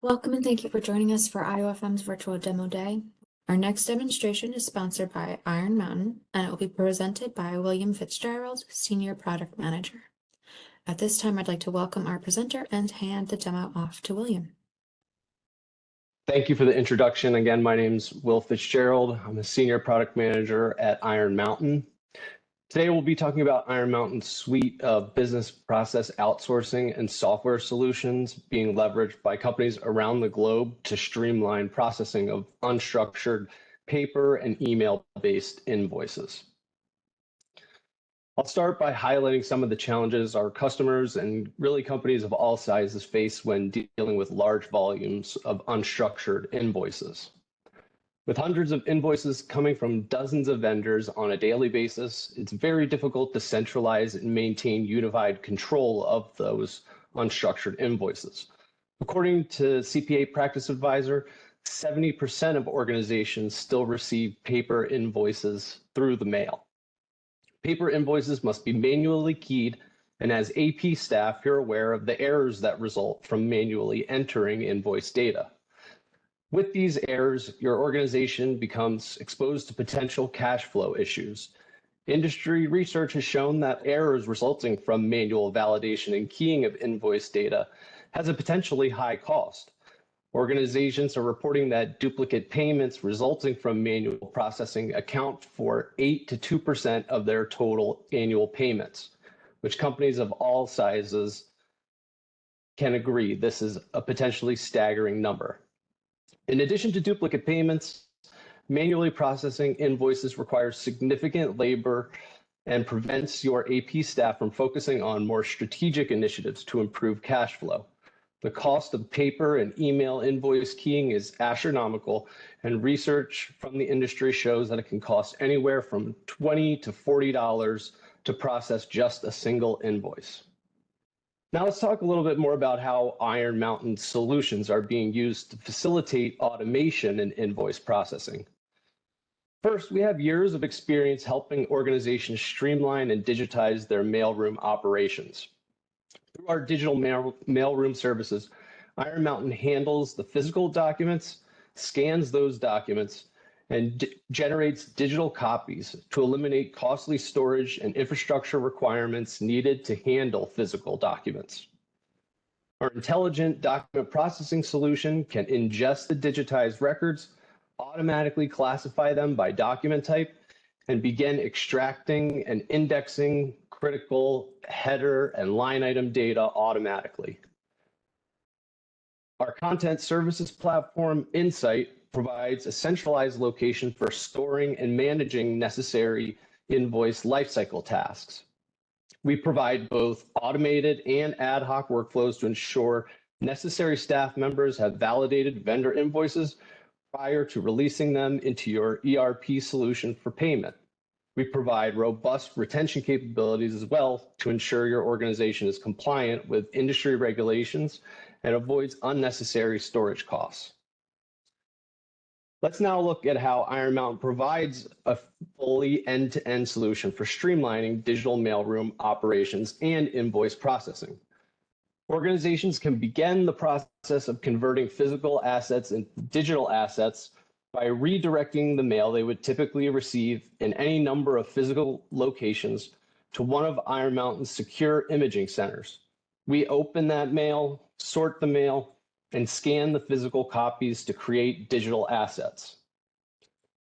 Welcome and thank you for joining us for IOFM's virtual demo day. Our next demonstration is sponsored by Iron Mountain, and it will be presented by William Fitzgerald, Senior Product Manager. At this time, I'd like to welcome our presenter and hand the demo off to William. Thank you for the introduction. Again, my name's Will Fitzgerald. I'm a Senior Product Manager at Iron Mountain. Today, we'll be talking about Iron Mountain's suite of business process outsourcing and software solutions being leveraged by companies around the globe to streamline processing of unstructured paper and email-based invoices. I'll start by highlighting some of the challenges our customers and really companies of all sizes face when dealing with large volumes of unstructured invoices. With hundreds of invoices coming from dozens of vendors on a daily basis, it's very difficult to centralize and maintain unified control of those unstructured invoices. According to CPA Practice Advisor, 70% of organizations still receive paper invoices through the mail. Paper invoices must be manually keyed, and as AP staff, you're aware of the errors that result from manually entering invoice data. With these errors, your organization becomes exposed to potential cash flow issues. Industry research has shown that errors resulting from manual validation and keying of invoice data has a potentially high cost. Organizations are reporting that duplicate payments resulting from manual processing account for 8 to 2% of their total annual payments, which companies of all sizes can agree this is a potentially staggering number. In addition to duplicate payments, manually processing invoices requires significant labor and prevents your AP staff from focusing on more strategic initiatives to improve cash flow. The cost of paper and email invoice keying is astronomical, and research from the industry shows that it can cost anywhere from $20 to $40 to process just a single invoice. Now let's talk a little bit more about how Iron Mountain solutions are being used to facilitate automation in invoice processing. First, we have years of experience helping organizations streamline and digitize their mailroom operations. Through our digital mailroom services, Iron Mountain handles the physical documents, scans those documents, and generates digital copies to eliminate costly storage and infrastructure requirements needed to handle physical documents. Our intelligent document processing solution can ingest the digitized records, automatically classify them by document type, and begin extracting and indexing critical header and line item data automatically. Our content services platform, Insight, provides a centralized location for storing and managing necessary invoice lifecycle tasks. We provide both automated and ad hoc workflows to ensure necessary staff members have validated vendor invoices prior to releasing them into your ERP solution for payment. We provide robust retention capabilities as well to ensure your organization is compliant with industry regulations and avoids unnecessary storage costs. Let's now look at how Iron Mountain provides a fully end-to-end solution for streamlining digital mailroom operations and invoice processing. Organizations can begin the process of converting physical assets into digital assets by redirecting the mail they would typically receive in any number of physical locations to one of Iron Mountain's secure imaging centers. We open that mail, sort the mail, and scan the physical copies to create digital assets.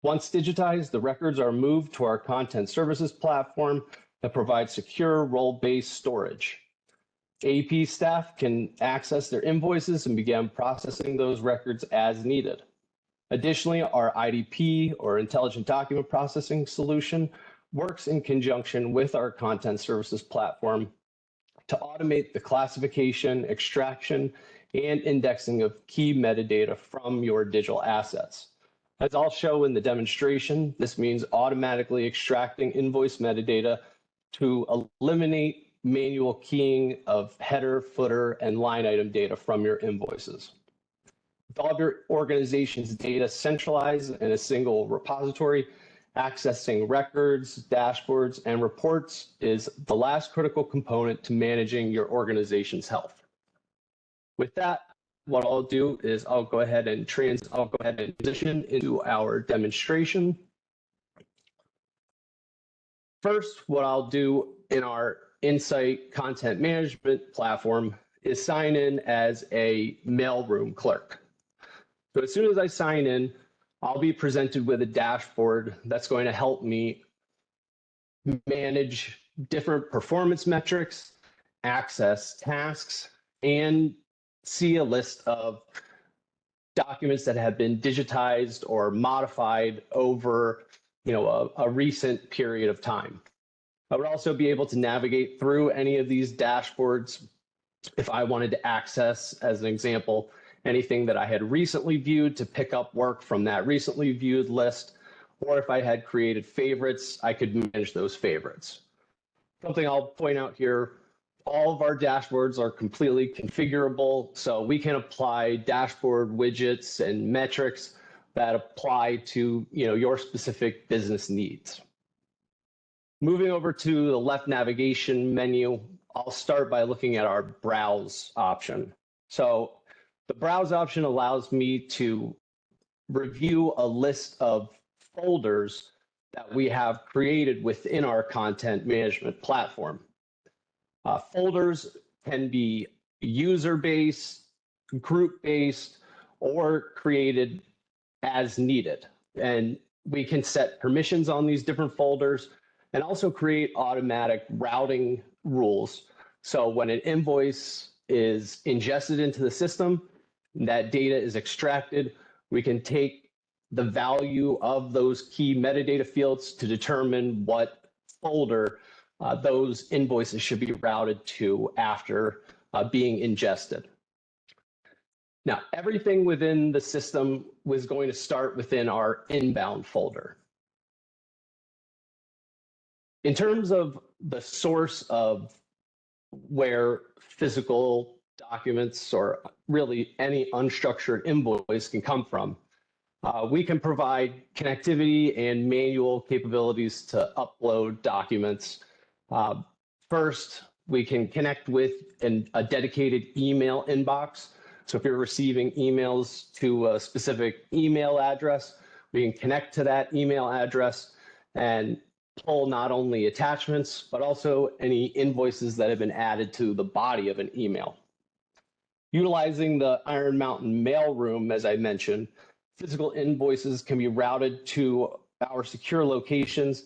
Once digitized, the records are moved to our content services platform that provides secure role-based storage. AP staff can access their invoices and begin processing those records as needed. Additionally, our IDP, or Intelligent Document Processing solution, works in conjunction with our content services platform to automate the classification, extraction, and indexing of key metadata from your digital assets. As I'll show in the demonstration, this means automatically extracting invoice metadata to eliminate manual keying of header, footer, and line item data from your invoices. With all of your organization's data centralized in a single repository, accessing records, dashboards, and reports is the last critical component to managing your organization's health. With that, what I'll do is I'll go ahead and transition into our demonstration. First, what I'll do in our Insight content management platform is sign in as a mailroom clerk. So as soon as I sign in, I'll be presented with a dashboard that's going to help me manage different performance metrics, access tasks, and see a list of documents that have been digitized or modified over a recent period of time. I would also be able to navigate through any of these dashboards if I wanted to access, as an example, anything that I had recently viewed to pick up work from that recently viewed list, or if I had created favorites, I could manage those favorites. Something I'll point out here, all of our dashboards are completely configurable, so we can apply dashboard widgets and metrics that apply to your specific business needs. Moving over to the left navigation menu, I'll start by looking at our browse option. So the browse option allows me to review a list of folders that we have created within our content management platform. Folders can be user-based, group-based, or created as needed. And we can set permissions on these different folders and also create automatic routing rules. So when an invoice is ingested into the system, that data is extracted, we can take the value of those key metadata fields to determine what folder those invoices should be routed to after being ingested. Now, everything within the system was going to start within our inbound folder. In terms of the source of where physical documents or really any unstructured invoice can come from, we can provide connectivity and manual capabilities to upload documents. First, we can connect with a dedicated email inbox. So if you're receiving emails to a specific email address, we can connect to that email address and pull not only attachments, but also any invoices that have been added to the body of an email. Utilizing the Iron Mountain mailroom, as I mentioned, physical invoices can be routed to our secure locations,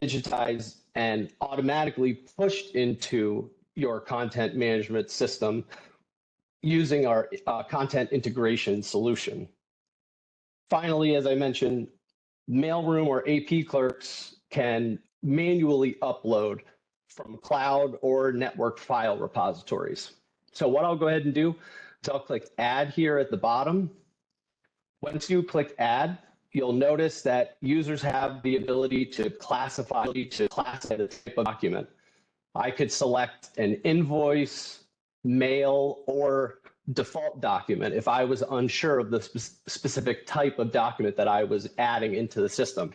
digitized, and automatically pushed into your content management system using our content integration solution. Finally, as I mentioned, mailroom or AP clerks can manually upload from cloud or network file repositories. So what I'll go ahead and do is I'll click Add here at the bottom. Once you click Add, you'll notice that users have the ability to classify the type of document. I could select an invoice, mail, or default document if I was unsure of the specific type of document that I was adding into the system.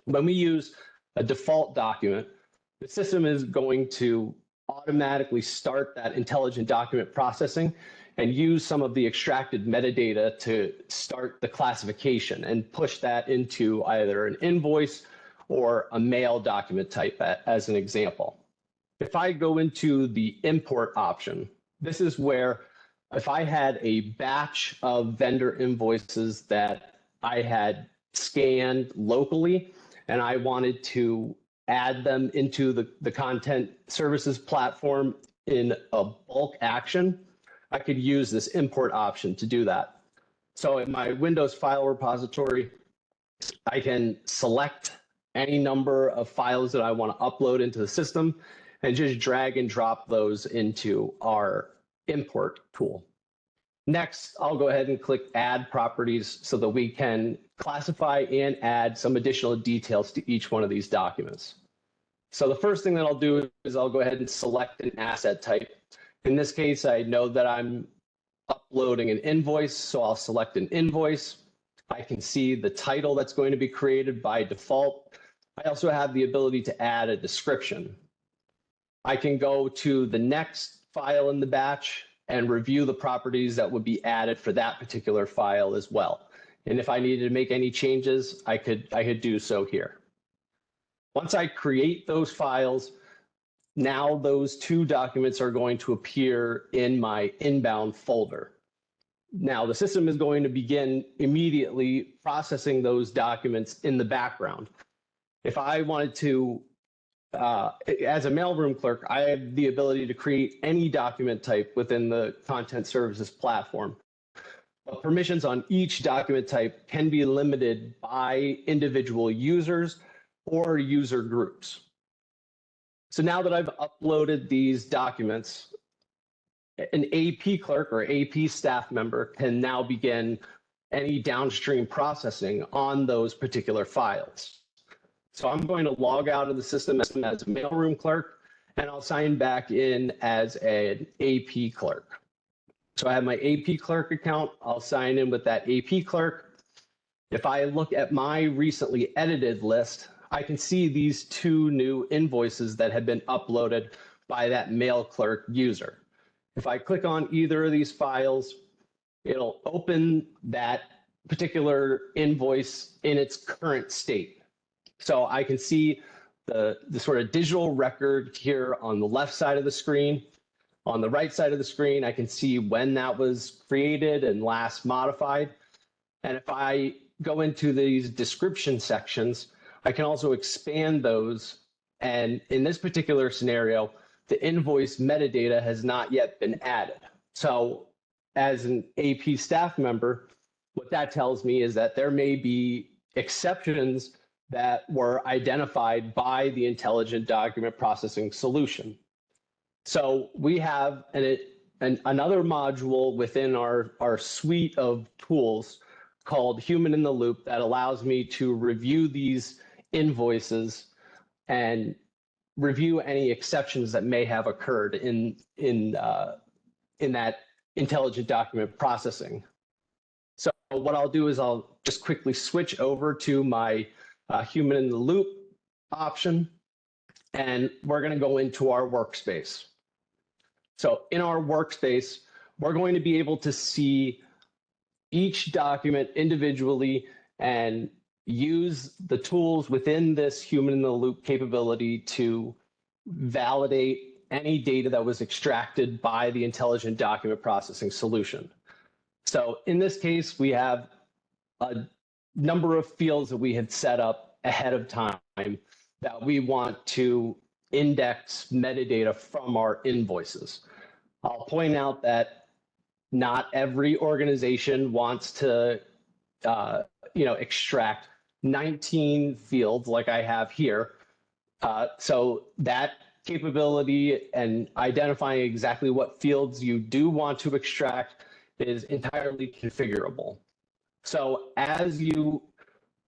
When we use a default document, the system is going to automatically start that intelligent document processing and use some of the extracted metadata to start the classification and push that into either an invoice or a mail document type as an example. If I go into the import option, this is where if I had a batch of vendor invoices that I had scanned locally and I wanted to add them into the content services platform in a bulk action, I could use this import option to do that. So in my Windows file repository, I can select any number of files that I want to upload into the system and just drag and drop those into our import tool. Next, I'll go ahead and click Add Properties so that we can classify and add some additional details to each one of these documents. So the first thing that I'll do is I'll go ahead and select an asset type. In this case, I know that I'm uploading an invoice, so I'll select an invoice. I can see the title that's going to be created by default. I also have the ability to add a description. I can go to the next file in the batch and review the properties that would be added for that particular file as well. And if I needed to make any changes, I could do so here. Once I create those files, now those two documents are going to appear in my inbound folder. Now the system is going to begin immediately processing those documents in the background. If I wanted to, as a mailroom clerk, I have the ability to create any document type within the content services platform. But permissions on each document type can be limited by individual users or user groups. So now that I've uploaded these documents, an AP clerk or AP staff member can now begin any downstream processing on those particular files. So I'm going to log out of the system as a mailroom clerk, and I'll sign back in as an AP clerk. So I have my AP clerk account. I'll sign in with that AP clerk. If I look at my recently edited list, I can see these two new invoices that have been uploaded by that mail clerk user. If I click on either of these files, it'll open that particular invoice in its current state. So I can see the sort of digital record here on the left side of the screen. On the right side of the screen, I can see when that was created and last modified. And if I go into these description sections, I can also expand those. And in this particular scenario, the invoice metadata has not yet been added. So as an AP staff member, what that tells me is that there may be exceptions that were identified by the intelligent document processing solution. So we have another module within our suite of tools called Human in the Loop that allows me to review these invoices and review any exceptions that may have occurred in that intelligent document processing. So what I'll do is I'll just quickly switch over to my Human in the Loop option, and we're going to go into our workspace. So in our workspace, we're going to be able to see each document individually and use the tools within this Human in the Loop capability to validate any data that was extracted by the intelligent document processing solution. So in this case, we have a number of fields that we had set up ahead of time that we want to index metadata from our invoices. I'll point out that not every organization wants to extract 19 fields like I have here. So that capability and identifying exactly what fields you do want to extract is entirely configurable. So as you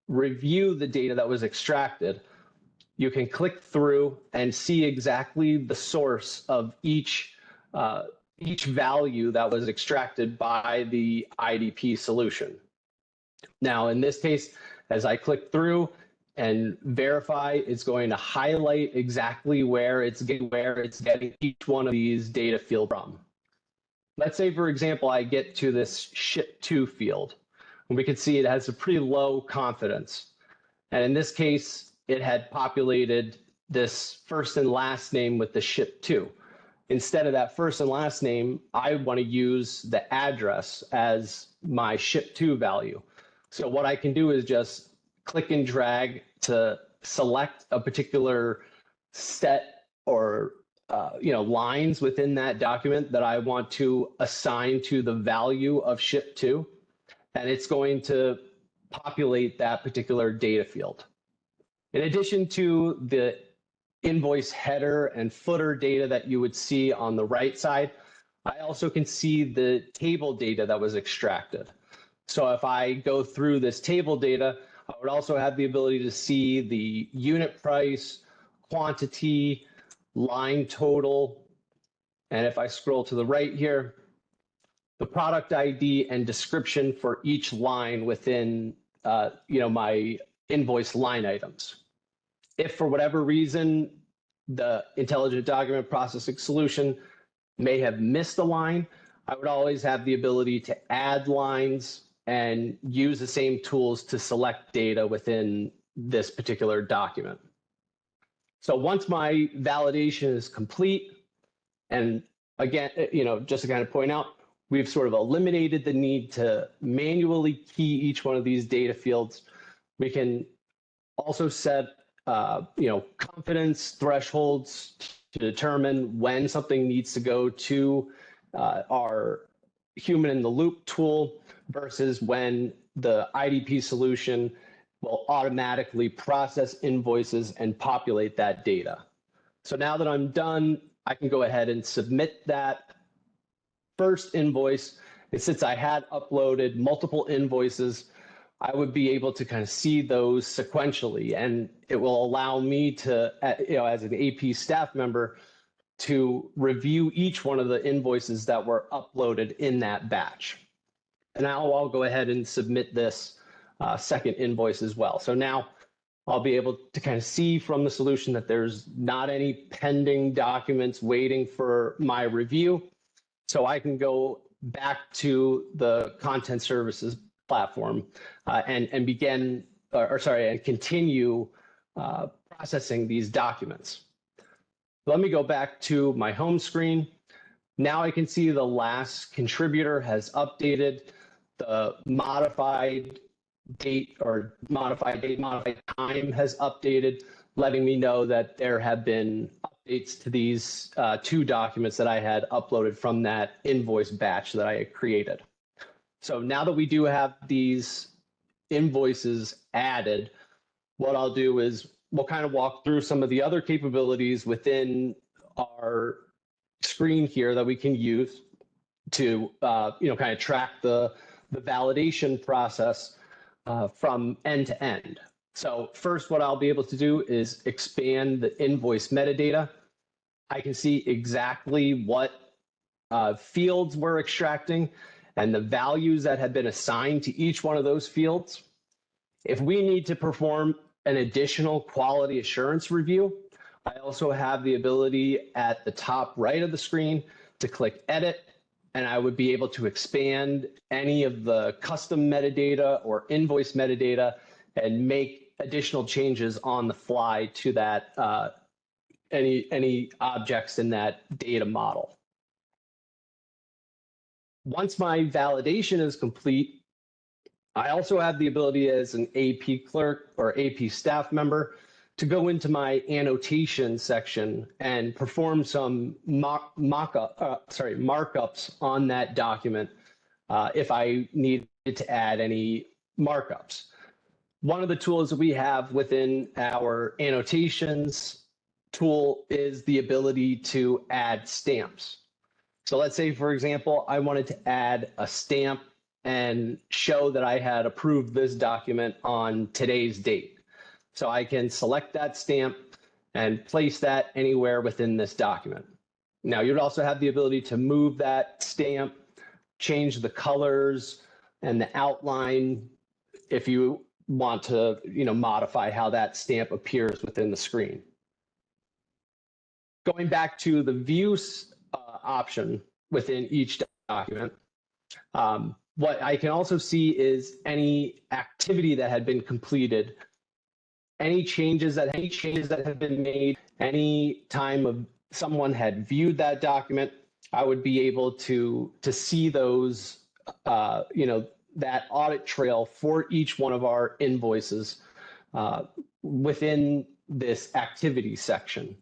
review the data that was extracted, you can click through and see exactly the source of each value that was extracted by the IDP solution. Now, in this case, as I click through and verify, it's going to highlight exactly where it's getting each one of these data fields from. Let's say, for example, I get to this ship to field, and we can see it has a pretty low confidence. And in this case, it had populated this first and last name with the ship to. Instead of that first and last name, I want to use the address as my ship to value. So what I can do is just click and drag to select a particular set or lines within that document that I want to assign to the value of ship to, and it's going to populate that particular data field. In addition to the invoice header and footer data that you would see on the right side, I also can see the table data that was extracted. So if I go through this table data, I would also have the ability to see the unit price, quantity, line total, and if I scroll to the right here, the product ID and description for each line within my invoice line items. If for whatever reason the intelligent document processing solution may have missed a line, I would always have the ability to add lines and use the same tools to select data within this particular document. So once my validation is complete, and again, just to kind of point out, we've sort of eliminated the need to manually key each one of these data fields. We can also set, confidence thresholds to determine when something needs to go to our human in the loop tool versus when the IDP solution will automatically process invoices and populate that data. So now that I'm done, I can go ahead and submit that first invoice. And since I had uploaded multiple invoices, I would be able to kind of see those sequentially, and it will allow me to, as an AP staff member, to review each one of the invoices that were uploaded in that batch. And now I'll go ahead and submit this second invoice as well. So now I'll be able to kind of see from the solution that there's not any pending documents waiting for my review. So I can go back to the content services platform and begin, and continue processing these documents. Let me go back to my home screen. Now I can see the last contributor has updated, the modified date or modified time has updated, letting me know that there have been updates to these two documents that I had uploaded from that invoice batch that I had created. So now that we do have these invoices added, what I'll do is we'll kind of walk through some of the other capabilities within our screen here that we can use to kind of track the validation process from end to end. So first, what I'll be able to do is expand the invoice metadata. I can see exactly what fields we're extracting and the values that have been assigned to each one of those fields. If we need to perform an additional quality assurance review, I also have the ability at the top right of the screen to click edit, and I would be able to expand any of the custom metadata or invoice metadata and make additional changes on the fly to that any objects in that data model. Once my validation is complete, I also have the ability as an AP clerk or AP staff member to go into my annotation section and perform some markups on that document if I needed to add any markups. One of the tools that we have within our annotations tool is the ability to add stamps. So let's say, for example, I wanted to add a stamp and show that I had approved this document on today's date. So I can select that stamp and place that anywhere within this document. Now, you'd also have the ability to move that stamp, change the colors and the outline if you want to, modify how that stamp appears within the screen. Going back to the views option within each document, what I can also see is any activity that had been completed, any changes that have been made, any time of someone had viewed that document. I would be able to see those, that audit trail for each one of our invoices within this activity section.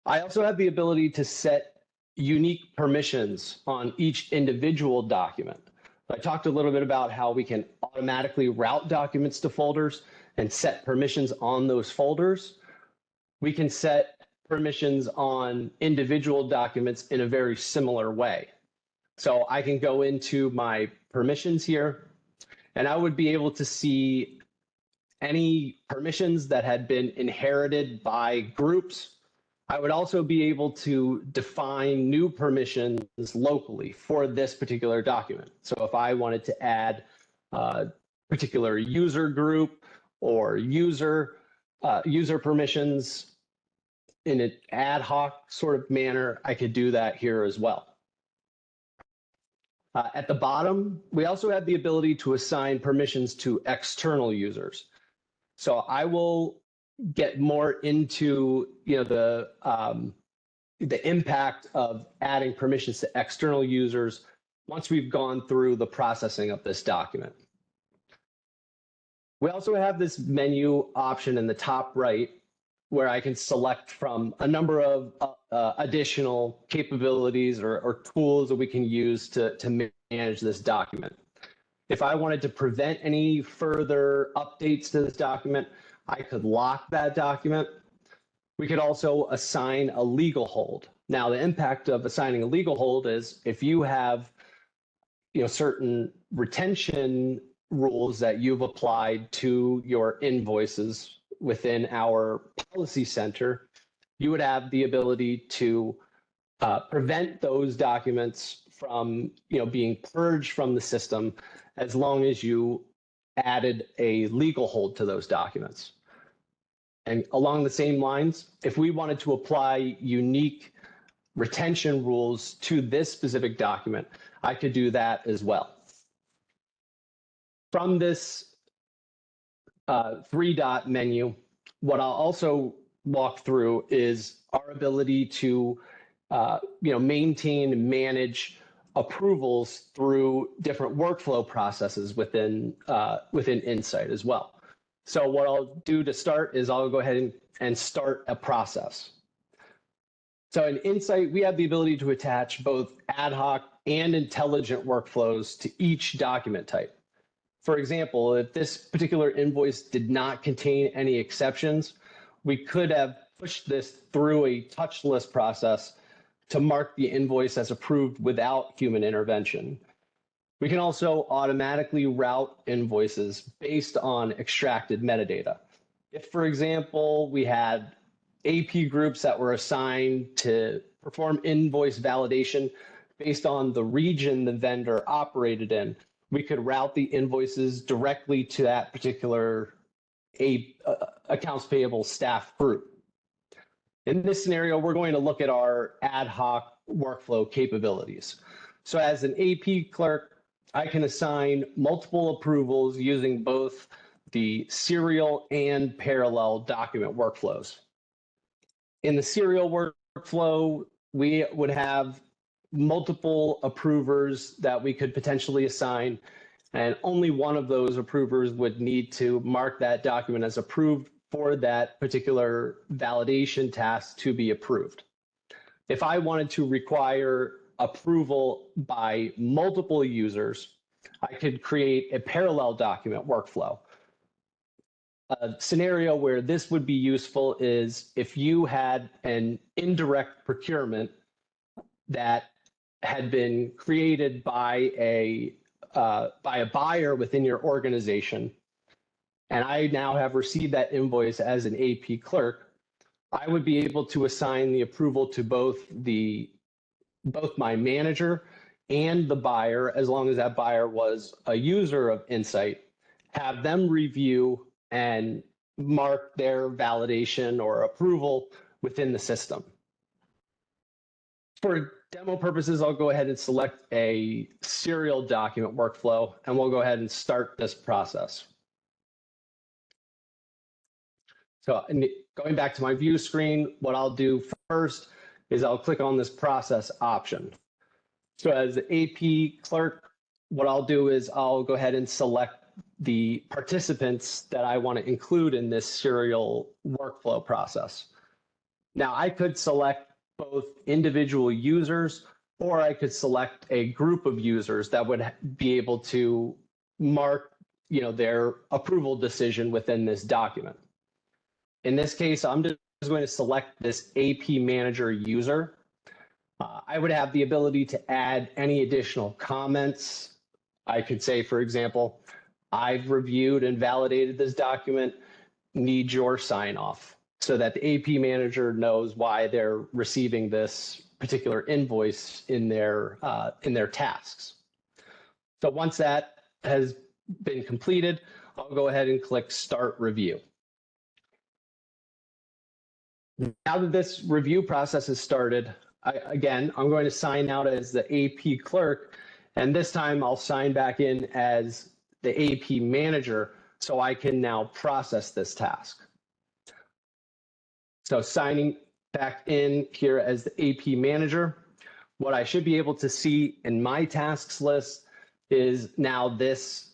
I also have the ability to set unique permissions on each individual document. I talked a little bit about how we can automatically route documents to folders and set permissions on those folders. We can set permissions on individual documents in a very similar way. So I can go into my permissions here, and I would be able to see any permissions that had been inherited by groups. I would also be able to define new permissions locally for this particular document. So if I wanted to add a particular user group or user permissions in an ad hoc sort of manner, I could do that here as well. At the bottom, we also have the ability to assign permissions to external users. So I will get more into the impact of adding permissions to external users once we've gone through the processing of this document. We also have this menu option in the top right where I can select from a number of additional capabilities or tools that we can use to manage this document. If I wanted to prevent any further updates to this document, I could lock that document. We could also assign a legal hold. Now, the impact of assigning a legal hold is if you have certain retention rules that you've applied to your invoices within our policy center, you would have the ability to prevent those documents from being purged from the system as long as you added a legal hold to those documents. And along the same lines, if we wanted to apply unique retention rules to this specific document, I could do that as well. From this three-dot menu, what I'll also walk through is our ability to maintain and manage approvals through different workflow processes within Insight as well. So what I'll do to start is I'll go ahead and start a process. So in Insight, we have the ability to attach both ad hoc and intelligent workflows to each document type. For example, if this particular invoice did not contain any exceptions, we could have pushed this through a touchless process to mark the invoice as approved without human intervention. We can also automatically route invoices based on extracted metadata. If, for example, we had AP groups that were assigned to perform invoice validation based on the region the vendor operated in, we could route the invoices directly to that particular accounts payable staff group. In this scenario, we're going to look at our ad hoc workflow capabilities. So as an AP clerk, I can assign multiple approvals using both the serial and parallel document workflows. In the serial workflow, we would have multiple approvers that we could potentially assign, and only one of those approvers would need to mark that document as approved for that particular validation task to be approved. If I wanted to require approval by multiple users, I could create a parallel document workflow. A scenario where this would be useful is if you had an indirect procurement that had been created by a buyer within your organization, and I now have received that invoice as an AP clerk, I would be able to assign the approval to both my manager and the buyer, as long as that buyer was a user of Insight, have them review and mark their validation or approval within the system. For demo purposes, I'll go ahead and select a serial document workflow, and we'll go ahead and start this process. So going back to my view screen, what I'll do first is I'll click on this process option. So as the AP clerk, what I'll do is I'll go ahead and select the participants that I want to include in this serial workflow process. Now I could select both individual users, or I could select a group of users that would be able to mark their approval decision within this document. In this case, I'm just going to select this AP manager user. I would have the ability to add any additional comments. I could say, for example, I've reviewed and validated this document, need your sign off, so that the AP manager knows why they're receiving this particular invoice in their tasks. So once that has been completed, I'll go ahead and click Start Review. Now that this review process has started, I'm going to sign out as the AP clerk, And this time I'll sign back in as the AP manager so I can now process this task. So signing back in here as the AP manager, what I should be able to see in my tasks list is now this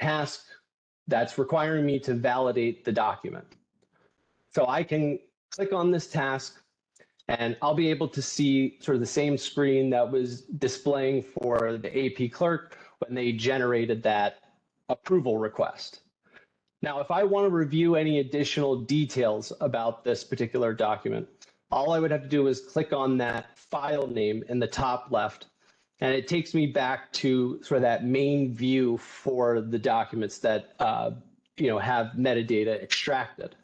task that's requiring me to validate the document. So I can click on this task and I'll be able to see sort of the same screen that was displaying for the AP clerk when they generated that approval request. Now, if I want to review any additional details about this particular document, all I would have to do is click on that file name in the top left, and it takes me back to sort of that main view for the documents that have metadata extracted.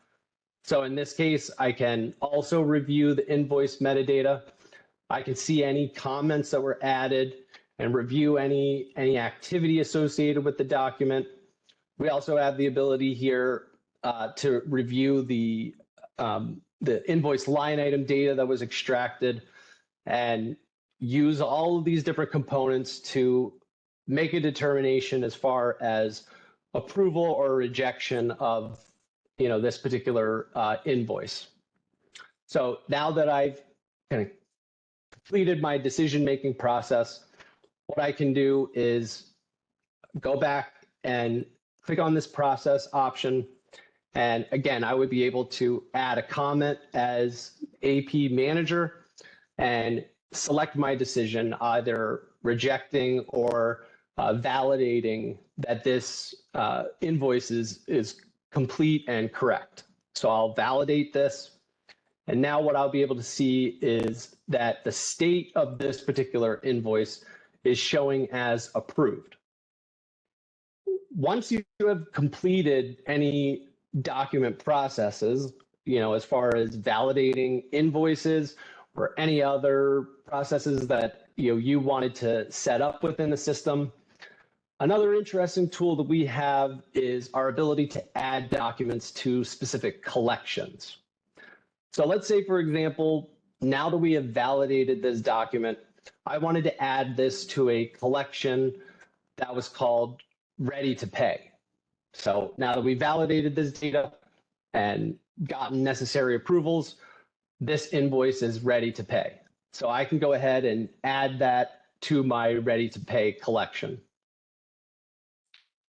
So in this case, I can also review the invoice metadata. I can see any comments that were added and review any activity associated with the document. We also have the ability here to review the invoice line item data that was extracted and use all of these different components to make a determination as far as approval or rejection of this particular invoice. So now that I've kind of completed my decision-making process, what I can do is go back and click on this process option. And again, I would be able to add a comment as AP manager and select my decision, either rejecting or validating that this invoice is complete and correct. So I'll validate this. And now what I'll be able to see is that the state of this particular invoice is showing as approved. Once you have completed any document processes, as far as validating invoices or any other processes that you wanted to set up within the system, another interesting tool that we have is our ability to add documents to specific collections. So let's say, for example, now that we have validated this document, I wanted to add this to a collection that was called ready to pay. So now that we validated this data and gotten necessary approvals, this invoice is ready to pay. So I can go ahead and add that to my ready to pay collection.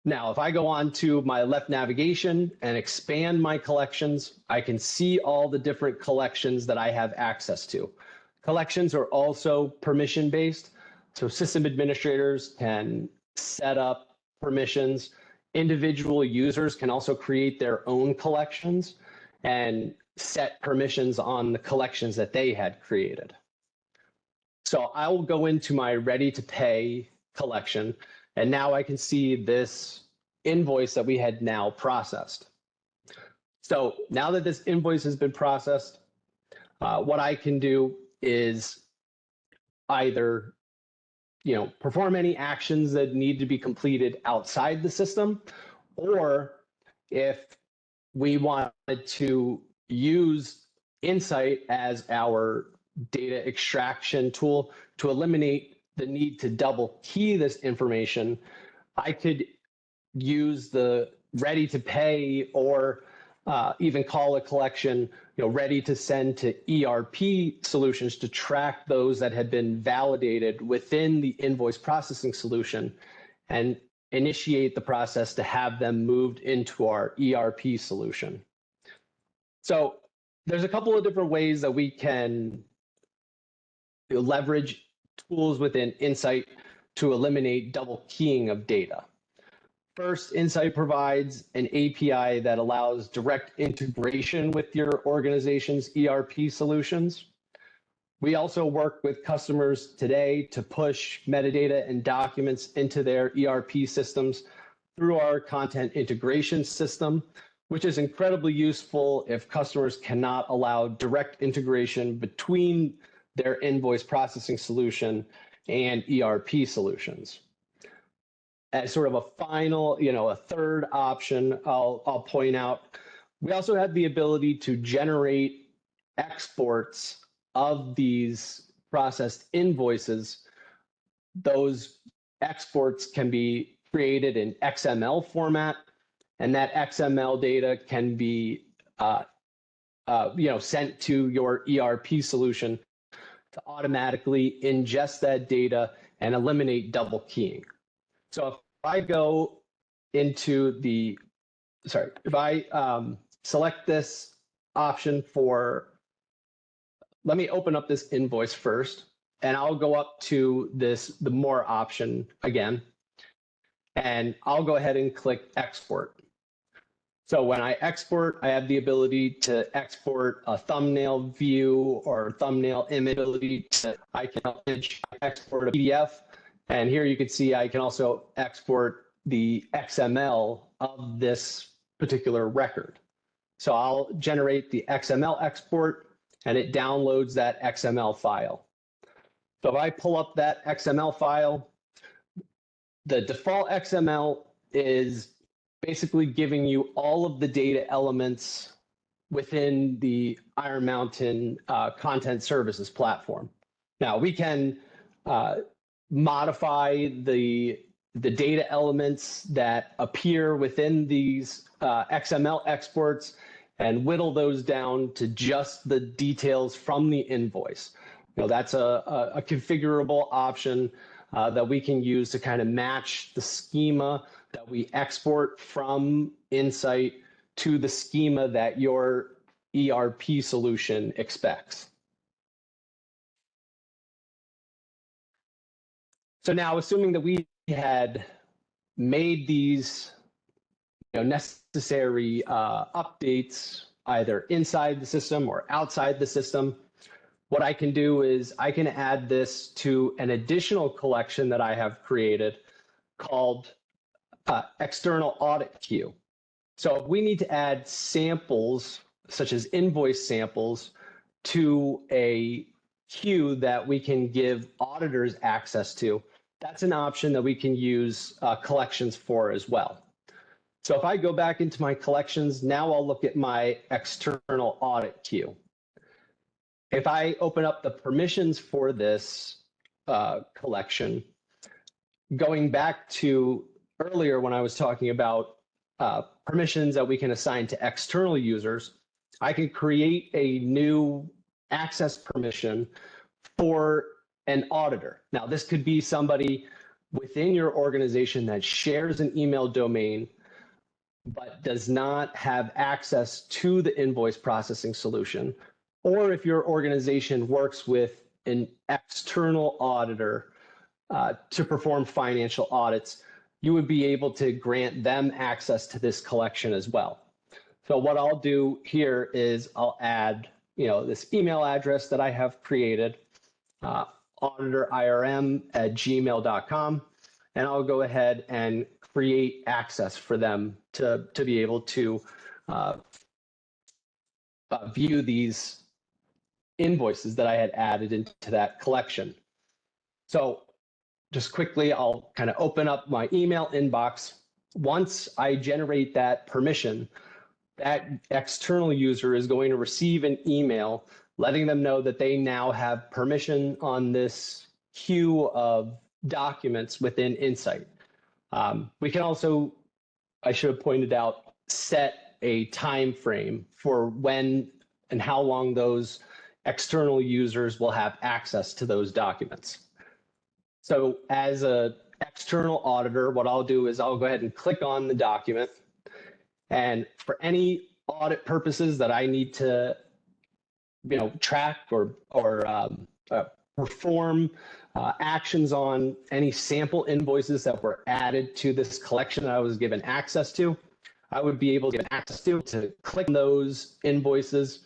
Now, if I go on to my left navigation and expand my collections, I can see all the different collections that I have access to. Collections are also permission-based, so system administrators can set up permissions. Individual users can also create their own collections and set permissions on the collections that they had created. So I will go into my ready to pay collection, and now I can see this invoice that we had now processed. So now that this invoice has been processed, what I can do is either perform any actions that need to be completed outside the system, or if we wanted to use Insight as our data extraction tool to eliminate the need to double key this information, I could use the ready to pay or even call a collection ready to send to ERP solutions to track those that had been validated within the invoice processing solution and initiate the process to have them moved into our ERP solution. So there's a couple of different ways that we can leverage tools within Insight to eliminate double keying of data. First, Insight provides an API that allows direct integration with your organization's ERP solutions. We also work with customers today to push metadata and documents into their ERP systems through our content integration system, which is incredibly useful if customers cannot allow direct integration between their invoice processing solution and ERP solutions. As sort of a final, a third option, I'll point out, we also have the ability to generate exports of these processed invoices those exports can be created in XML format, and that XML data can be sent to your ERP solution to automatically ingest that data and eliminate double keying. So if I go into if I select this option let me open up this invoice first, and I'll go up to the more option again, and I'll go ahead and click export. So when I export, I have the ability to export a thumbnail view or thumbnail image. I can export a PDF, and here you can see I can also export the XML of this particular record. So I'll generate the XML export, and it downloads that XML file. So if I pull up that XML file, the default XML is basically giving you all of the data elements within the Iron Mountain content services platform. Now we can modify the data elements that appear within these XML exports and whittle those down to just the details from the invoice. That's a configurable option that we can use to kind of match the schema that we export from Insight to the schema that your ERP solution expects. So now, assuming that we had made these necessary updates either inside the system or outside the system, what I can do is I can add this to an additional collection that I have created called external audit queue. So if we need to add samples, such as invoice samples, to a queue that we can give auditors access to, that's an option that we can use collections for as well. So if I go back into my collections, now I'll look at my external audit queue. If I open up the permissions for this collection, going back to earlier when I was talking about permissions that we can assign to external users, I can create a new access permission for an auditor. Now, this could be somebody within your organization that shares an email domain but does not have access to the invoice processing solution, or if your organization works with an external auditor to perform financial audits, you would be able to grant them access to this collection as well. So what I'll do here is I'll add, this email address that I have created, auditorIRM@gmail.com, and I'll go ahead and create access for them to be able to view these invoices that I had added into that collection. So just quickly, I'll kind of open up my email inbox. Once I generate that permission, that external user is going to receive an email letting them know that they now have permission on this queue of documents within Insight. We can also, I should have pointed out, set a time frame for when and how long those external users will have access to those documents. So as an external auditor, what I'll do is I'll go ahead and click on the document. And for any audit purposes that I need to track or perform actions on any sample invoices that were added to this collection that I was given access to, I would be able to get access to click on those invoices.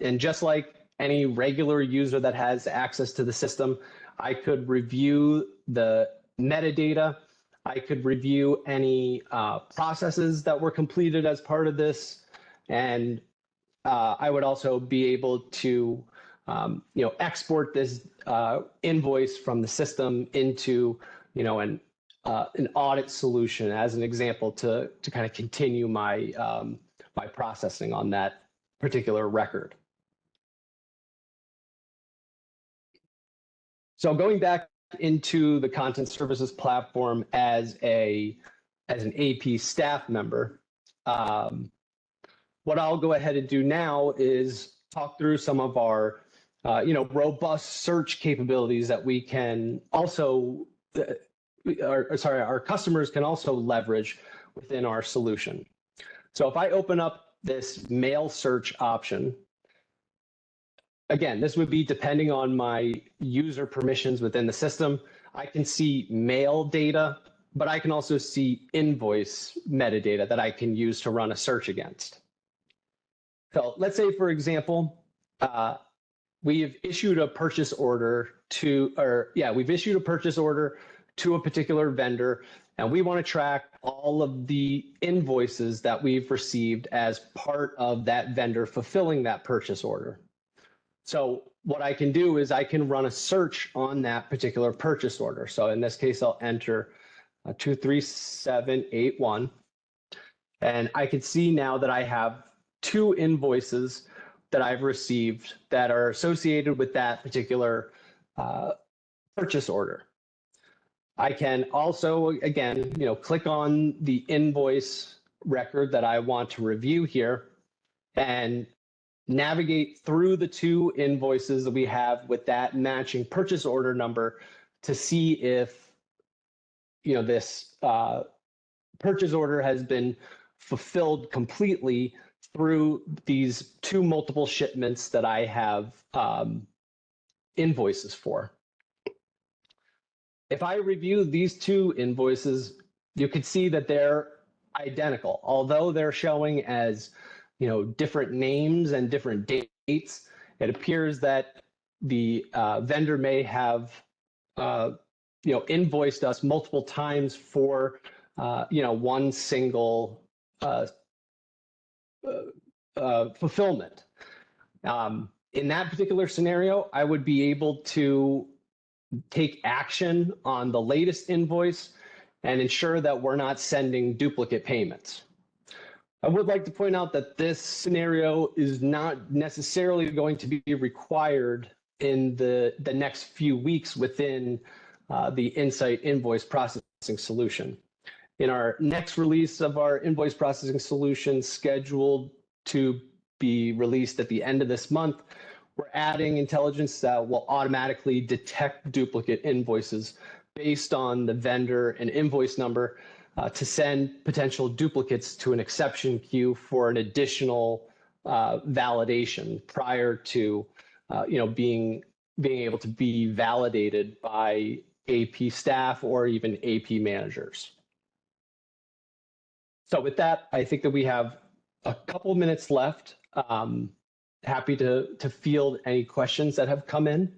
And just like any regular user that has access to the system, I could review the metadata. I could review any processes that were completed as part of this. And I would also be able to export this invoice from the system into an audit solution as an example to kind of continue my my processing on that particular record. So going back into the content services platform as an AP staff member. What I'll go ahead and do now is talk through some of our robust search capabilities that we can also, our customers can also leverage within our solution. So if I open up this mail search option, again, this would be depending on my user permissions within the system. I can see mail data, but I can also see invoice metadata that I can use to run a search against. So let's say, for example, we've issued a purchase order to a particular vendor, and we want to track all of the invoices that we've received as part of that vendor fulfilling that purchase order. So what I can do is I can run a search on that particular purchase order. So in this case, I'll enter 23781, and I can see now that I have 2 invoices that I've received that are associated with that particular purchase order. I can also, again, click on the invoice record that I want to review here and navigate through the 2 invoices that we have with that matching purchase order number to see if this purchase order has been fulfilled completely through these 2 multiple shipments that I have invoices for. If I review these 2 invoices, you can see that they're identical, although they're showing as different names and different dates. It appears that the vendor may have invoiced us multiple times for one single fulfillment. In that particular scenario, I would be able to take action on the latest invoice and ensure that we're not sending duplicate payments. I would like to point out that this scenario is not necessarily going to be required in the next few weeks within the Insight invoice processing solution. In our next release of our invoice processing solution, scheduled to be released at the end of this month, we're adding intelligence that will automatically detect duplicate invoices based on the vendor and invoice number to send potential duplicates to an exception queue for an additional validation prior to being able to be validated by AP staff or even AP managers. So with that, I think that we have a couple of minutes left. Happy to field any questions that have come in.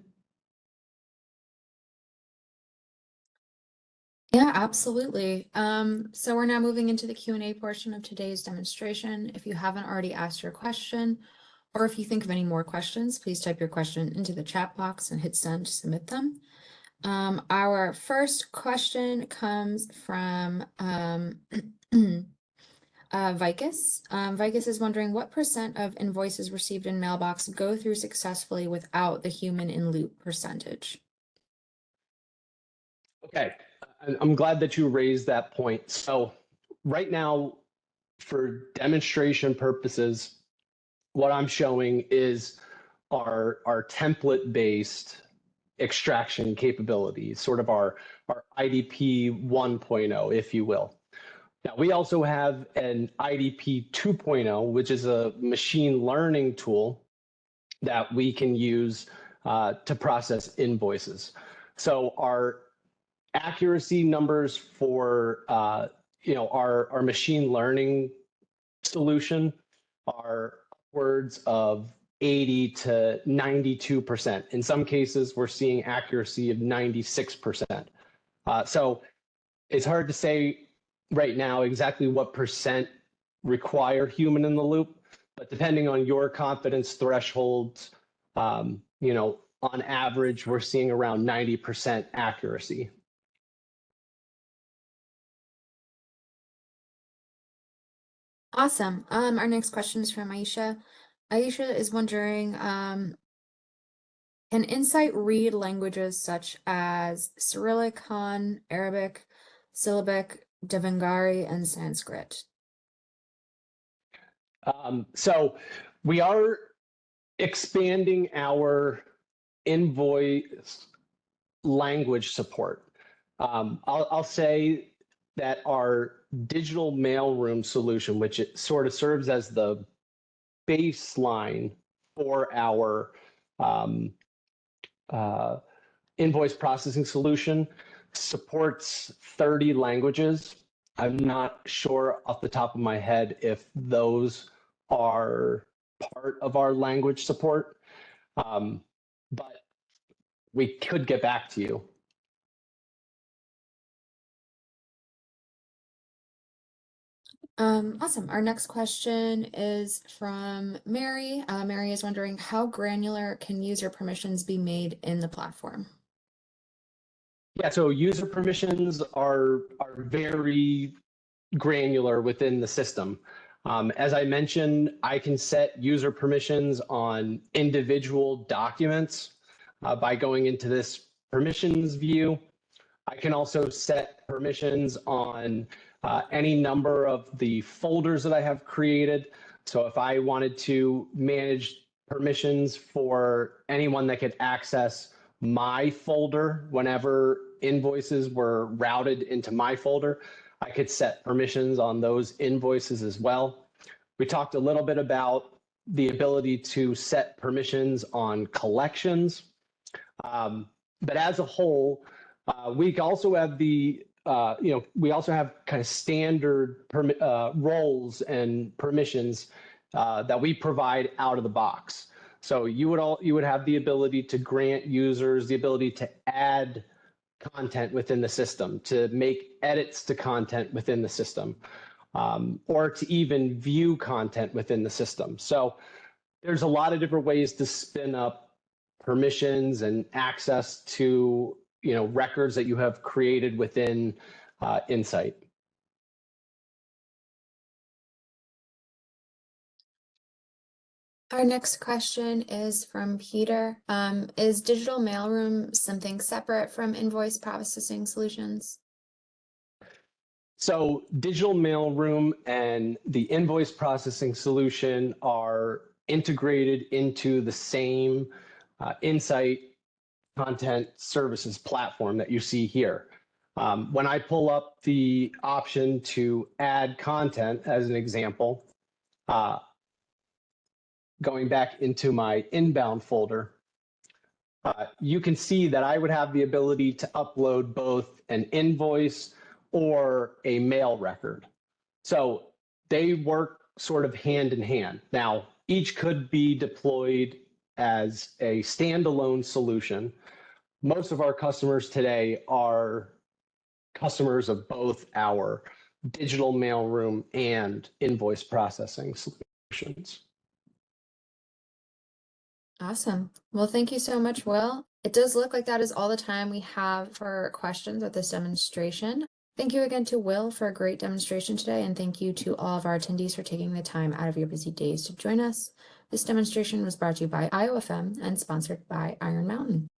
Yeah, absolutely. So we're now moving into the Q&A portion of today's demonstration. If you haven't already asked your question, or if you think of any more questions, please type your question into the chat box and hit send to submit them. Our first question comes from Vicus. Vicus is wondering what % of invoices received in mailbox go through successfully without the human in loop percentage? Okay, I'm glad that you raised that point. So right now, for demonstration purposes, what I'm showing is our template-based extraction capabilities, sort of our IDP 1.0, if you will. Now, we also have an IDP 2.0, which is a machine learning tool that we can use to process invoices. So our accuracy numbers for our machine learning solution are upwards of 80 to 92%. In some cases, we're seeing accuracy of 96%. So it's hard to say right now exactly what % require human in the loop, but depending on your confidence thresholds, on average, we're seeing around 90% accuracy. Awesome. Our next question is from Aisha. Aisha is wondering, Can Insight read languages such as Cyrillic, Han, Arabic, Syllabic, Devanagari, and Sanskrit? So we are expanding our invoice language support. I'll say that our digital mailroom solution, which it sort of serves as the baseline for our invoice processing solution, supports 30 languages. I'm not sure off the top of my head if those are part of our language support, but we could get back to you. Awesome. Our next question is from Mary. Mary is wondering, how granular can user permissions be made in the platform? Yeah, so user permissions are very granular within the system. As I mentioned, I can set user permissions on individual documents by going into this permissions view. I can also set permissions on any number of the folders that I have created. So if I wanted to manage permissions for anyone that could access my folder whenever invoices were routed into my folder, I could set permissions on those invoices as well. We talked a little bit about the ability to set permissions on collections. But as a whole, we also have the, we also have kind of standard roles and permissions that we provide out of the box. So you would have the ability to grant users the ability to add content within the system, to make edits to content within the system, or to even view content within the system. So there's a lot of different ways to spin up permissions and access to records that you have created within Insight. Our next question is from Peter. Is Digital Mailroom something separate from invoice processing solutions? So Digital Mailroom and the invoice processing solution are integrated into the same Insight content services platform that you see here. When I pull up the option to add content, as an example, going back into my inbound folder, you can see that I would have the ability to upload both an invoice or a mail record. So they work sort of hand in hand. Now, each could be deployed as a standalone solution. Most of our customers today are customers of both our digital mailroom and invoice processing solutions. Awesome. Well, thank you so much, Will. It does look like that is all the time we have for questions at this demonstration. Thank you again to Will for a great demonstration today, and thank you to all of our attendees for taking the time out of your busy days to join us. This demonstration was brought to you by IOFM and sponsored by Iron Mountain.